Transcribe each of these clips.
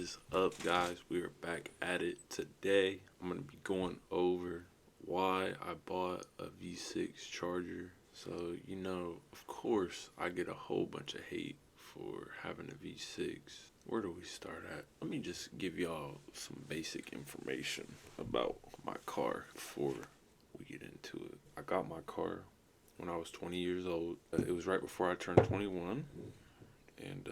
is up, guys? We are back at it today. I'm going to be going over why I bought a V6 charger. So, of course, I get a whole bunch of hate for having a V6. Where do we start at? Let me just give y'all some basic information about my car before we get into it. I got my car when I was 20 years old. It was right before I turned 21. And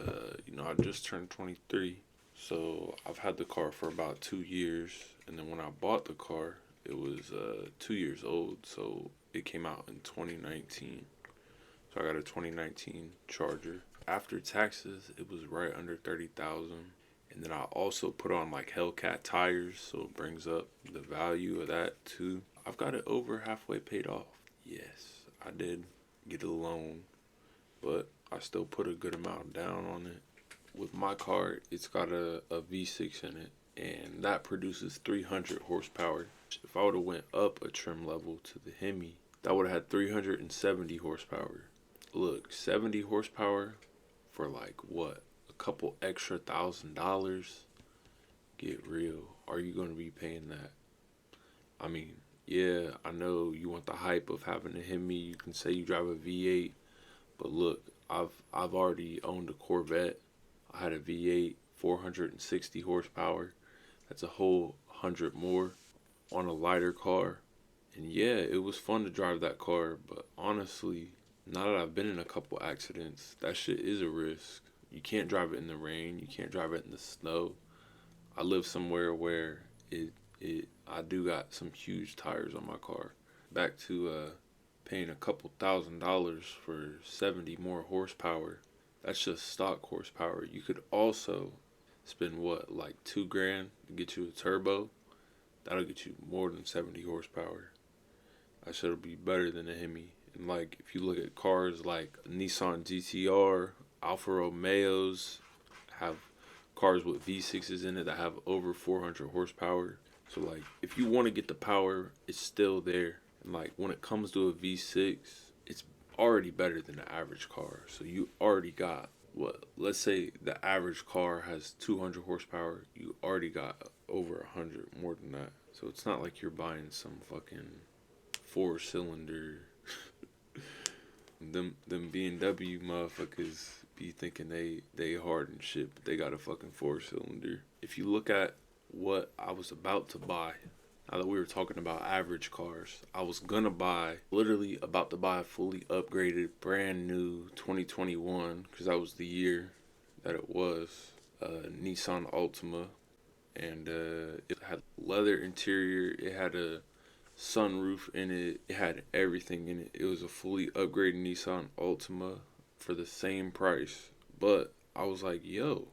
I just turned 23, so I've had the car for about 2 years. And then when I bought the car, it was 2 years old, so it came out in 2019. So I got a 2019 Charger. After taxes, it was right under 30,000. And then I also put on like Hellcat tires, so it brings up the value of that too. I've got it over halfway paid off. Yes, I did get a loan, but I still put a good amount down on it. With my car, it's got a V6 in it, and that produces 300 horsepower. If I would have went up a trim level to the Hemi, that would have had 370 horsepower. Look, 70 horsepower for like what? A couple extra $1,000? Get real. Are you going to be paying that? I mean, yeah, I know you want the hype of having a Hemi. You can say you drive a V8, but look, I've already owned a Corvette. I had a V8, 460 horsepower. That's a whole 100 more on a lighter car. And yeah, it was fun to drive that car, but honestly, now that I've been in a couple accidents, that shit is a risk. You can't drive it in the rain. You can't drive it in the snow. I live somewhere where I do got some huge tires on my car. Back to paying a couple $1,000s for 70 more horsepower. That's just stock horsepower. You could also spend what, like $2,000 to get you a turbo. That'll get you more than 70 horsepower. That shit'll be better than a Hemi. And like, if you look at cars like Nissan GTR, Alfa Romeos have cars with V6s in it that have over 400 horsepower. So like, if you want to get the power, it's still there. And like, when it comes to a V6, it's already better than the average car. So you already got what? Let's say the average car has 200 horsepower. You already got over 100 more than that. So it's not like you're buying some fucking 4-cylinder. them BMW motherfuckers be thinking they hard and shit, but they got a fucking 4-cylinder. If you look at what I was about to buy, now that we were talking about average cars, I was literally about to buy a fully upgraded, brand new 2021, because that was the year that it was, Nissan Altima. And it had leather interior, it had a sunroof in it, it had everything in it. It was a fully upgraded Nissan Altima for the same price. But I was like, yo,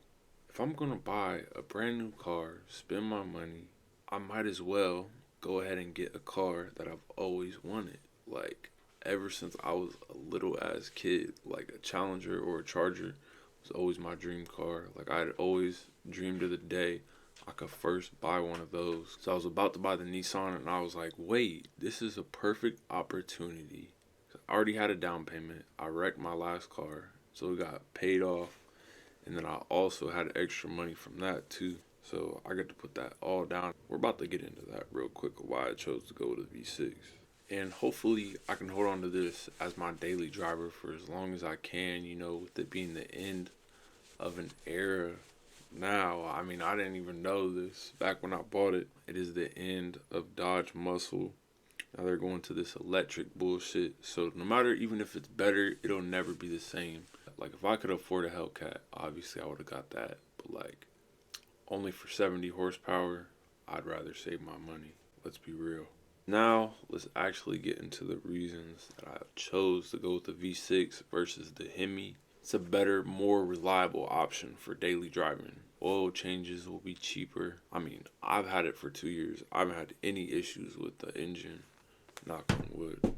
if I'm gonna buy a brand new car, spend my money, I might as well go ahead and get a car that I've always wanted. Like, ever since I was a little ass kid, like a Challenger or a Charger was always my dream car. Like, I had always dreamed of the day I could first buy one of those. So I was about to buy the Nissan, and I was like, wait, this is a perfect opportunity. I already had a down payment. I wrecked my last car, so it got paid off. And then I also had extra money from that too. So I get to put that all down. We're about to get into that real quick, why I chose to go with a V6. And hopefully I can hold on to this as my daily driver for as long as I can, with it being the end of an era. Now, I mean, I didn't even know this back when I bought it. It is the end of Dodge Muscle. Now they're going to this electric bullshit. So no matter, even if it's better, it'll never be the same. Like, if I could afford a Hellcat, obviously I would have got that. But like, only for 70 horsepower, I'd rather save my money. Let's be real. Now, let's actually get into the reasons that I chose to go with the V6 versus the Hemi. It's a better, more reliable option for daily driving. Oil changes will be cheaper. I mean, I've had it for 2 years. I haven't had any issues with the engine. Knock on wood.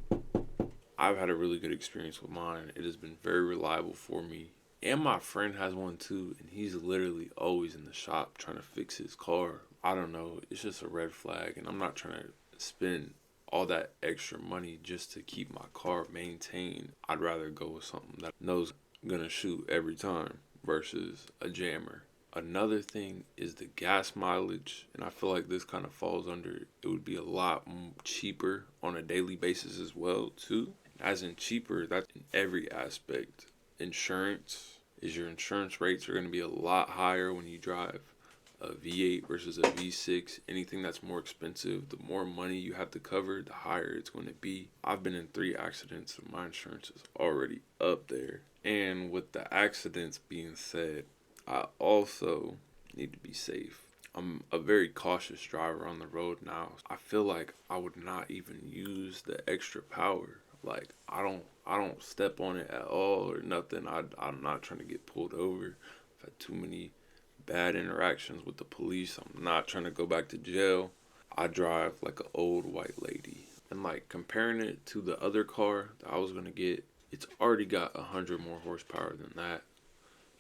I've had a really good experience with mine. It has been very reliable for me. And my friend has one too, and he's literally always in the shop trying to fix his car. I don't know. It's just a red flag, and I'm not trying to spend all that extra money just to keep my car maintained. I'd rather go with something that knows gonna shoot every time versus a jammer. Another thing is the gas mileage, and I feel like this kind of falls under it would be a lot cheaper on a daily basis as well too. As in cheaper, that's in every aspect. Insurance is your insurance rates are going to be a lot higher when you drive a V8 versus a V6. Anything that's more expensive, the more money you have to cover, the higher it's going to be. I've been in 3 accidents and my insurance is already up there. And with the accidents being said, I also need to be safe. I'm a very cautious driver on the road now. I feel like I would not even use the extra power. Like I don't step on it at all or nothing. I'm not trying to get pulled over. I've had too many bad interactions with the police. I'm not trying to go back to jail. I drive like an old white lady. And like comparing it to the other car that I was gonna get, it's already got 100 more horsepower than that.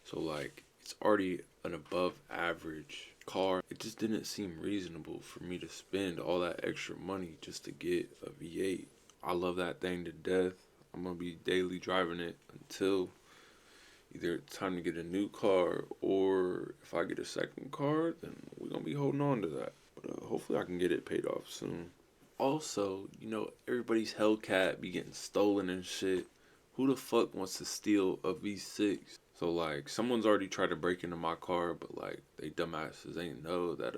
So like it's already an above average car. It just didn't seem reasonable for me to spend all that extra money just to get a V8. I love that thing to death. I'm going to be daily driving it until either it's time to get a new car, or if I get a second car, then we're going to be holding on to that. But hopefully I can get it paid off soon. Also, you know, everybody's Hellcat be getting stolen and shit. Who the fuck wants to steal a V6? So like someone's already tried to break into my car, but like they dumbasses ain't know that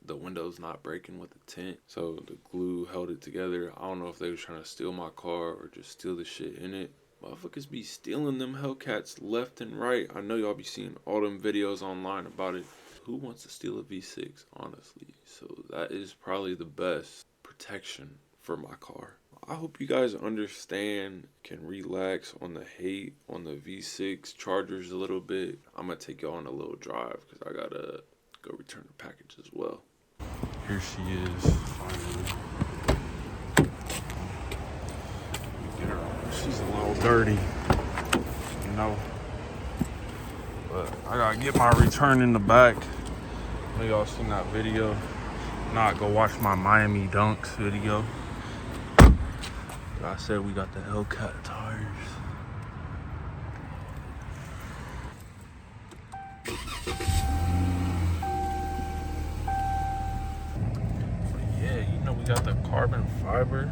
the window's not breaking with the tint, so the glue held it together. I don't know if they were trying to steal my car or just steal the shit in it. Motherfuckers be stealing them Hellcats left and right. I know y'all be seeing all them videos online about it. Who wants to steal a V6, honestly? So that is probably the best protection for my car. I hope you guys understand, can relax on the hate on the V6 Chargers a little bit. I'm going to take y'all on a little drive because I got to go return the package as well. Here she is, finally. Get her. She's a little dirty, you know. But I got to get my return in the back. I know y'all seen that video. Not go watch my Miami Dunks video. I said we got the Hellcat tires. But yeah, you know we got the carbon fiber.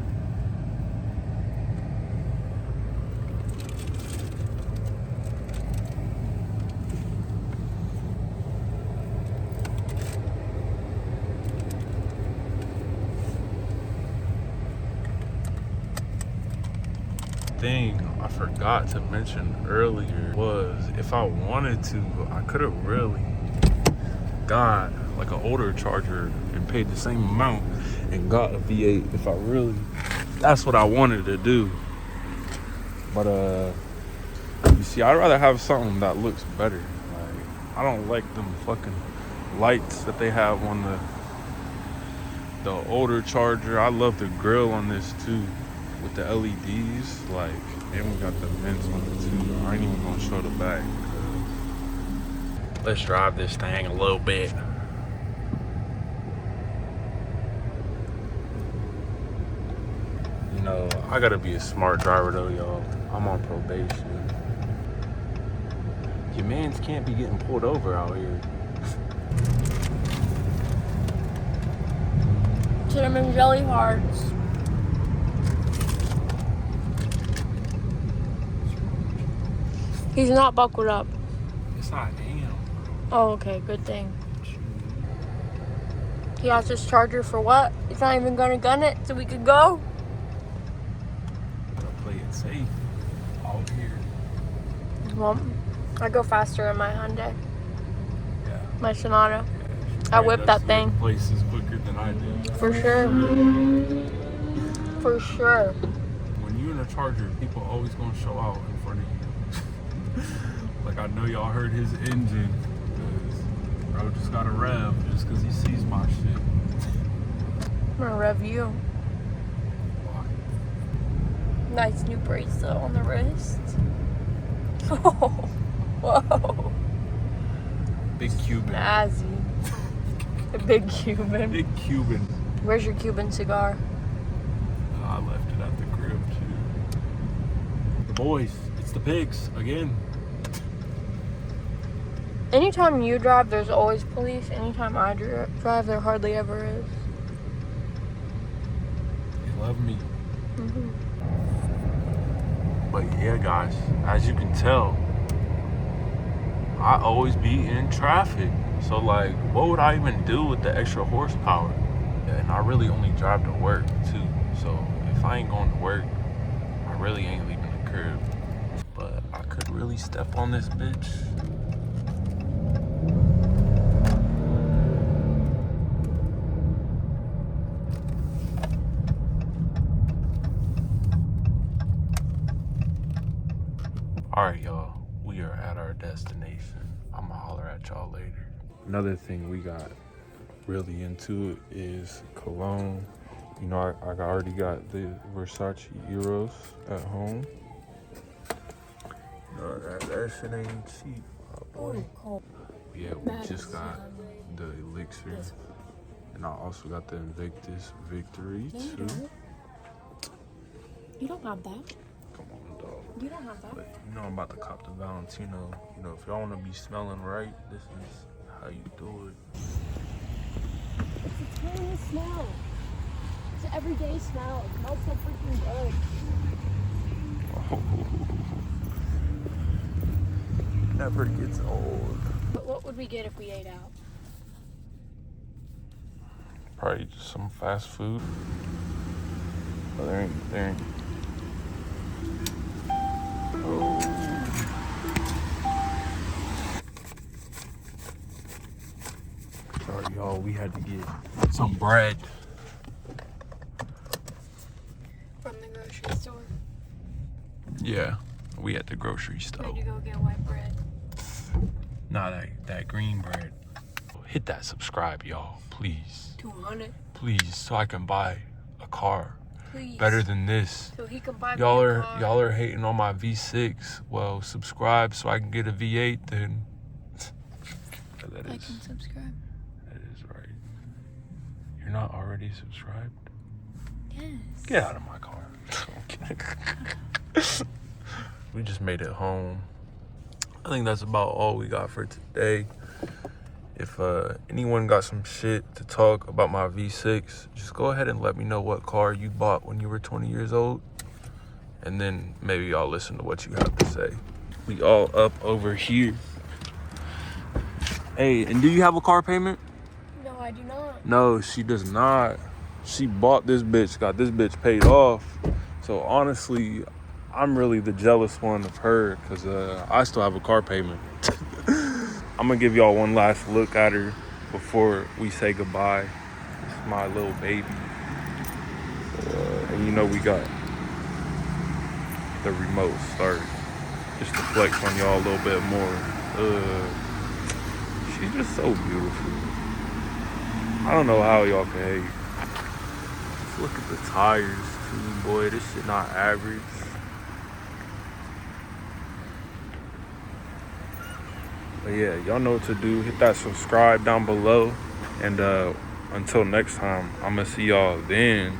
Thing I forgot to mention earlier was if I wanted to, I could have really got like an older Charger and paid the same amount and got a V8 if I really, that's what I wanted to do. But you see, I'd rather have something that looks better. Like I don't like them fucking lights that they have on the older Charger. I love the grill on this too. With the LEDs, like, and we got the vents on it too. I ain't even gonna show the back. Let's drive this thing a little bit. You know, I gotta be a smart driver though, y'all. I'm on probation. Your mans can't be getting pulled over out here. Cinnamon jelly hearts. He's not buckled up. It's not him. Oh, okay, good thing. He has this Charger for what? He's not even gonna gun it so we could go? Gotta play it safe out here. Well, I go faster in my Hyundai. Yeah. My Sonata. Yeah, I whip that thing. Places quicker than I do. For sure. For sure. When you in a Charger, people always gonna show out in front of you. Like I know y'all heard his engine, cause bro just got a rev just cause he sees my shit. I'm gonna rev you. Why? Nice new bracelet on the wrist. Oh, whoa. Big Cuban. Snazzy. The big Cuban. Big Cuban. Where's your Cuban cigar? I left it at the crib too. The boys, it's the pigs again. Anytime you drive, there's always police. Anytime I drive, there hardly ever is. They love me. Mm-hmm. But yeah, guys, as you can tell, I always be in traffic. So like, what would I even do with the extra horsepower? And I really only drive to work too. So if I ain't going to work, I really ain't leaving the crib. But I could really step on this bitch. Alright, y'all, we are at our destination. I'ma holler at y'all later. Another thing we got really into is cologne. You know, I already got the Versace Eros at home. No, that shit ain't cheap, boy. Yeah, we just got the Elixir. And I also got the Invictus Victory, too. You don't have that. Come on, dog. You don't have that. But you know I'm about to cop the Valentino. You know, if y'all want to be smelling right, this is how you do it. It's a tiny smell. It's an everyday smell. It smells so freaking good. Oh. Never gets old. But what would we get if we ate out? Probably just some fast food. Oh, there ain't. Oh. Sorry, y'all. We had to get some bread From the grocery store. Yeah, we at the grocery I store. had to go get white bread. Nah, that green bread. Hit that subscribe, y'all, please. 200. Please, so I can buy a car Please. better than this. So he can buy me Y'all a car. are hating on my V6. Well, subscribe so I can get a V8 then. That Like is, and subscribe. that is right. You're not already subscribed? Yes. Get out of my car. I'm kidding. We just made it home. I think that's about all we got for today. If anyone got some shit to talk about my V6, just go ahead and let me know what car you bought when you were 20 years old. And then maybe I'll listen to what you have to say. We all up over here. Hey, and do you have a car payment? No, I do not. No, she does not. She bought this bitch, got this bitch paid off. So honestly, I'm really the jealous one of her because I still have a car payment. I'm gonna give y'all one last look at her before we say goodbye. It's my little baby. And you know we got the remote start just to flex on y'all a little bit more. She's just so beautiful. I don't know how y'all can hate. Just look at the tires too, boy. This shit not average. But yeah, y'all know what to do. Hit that subscribe down below. And until next time, I'm gonna see y'all then.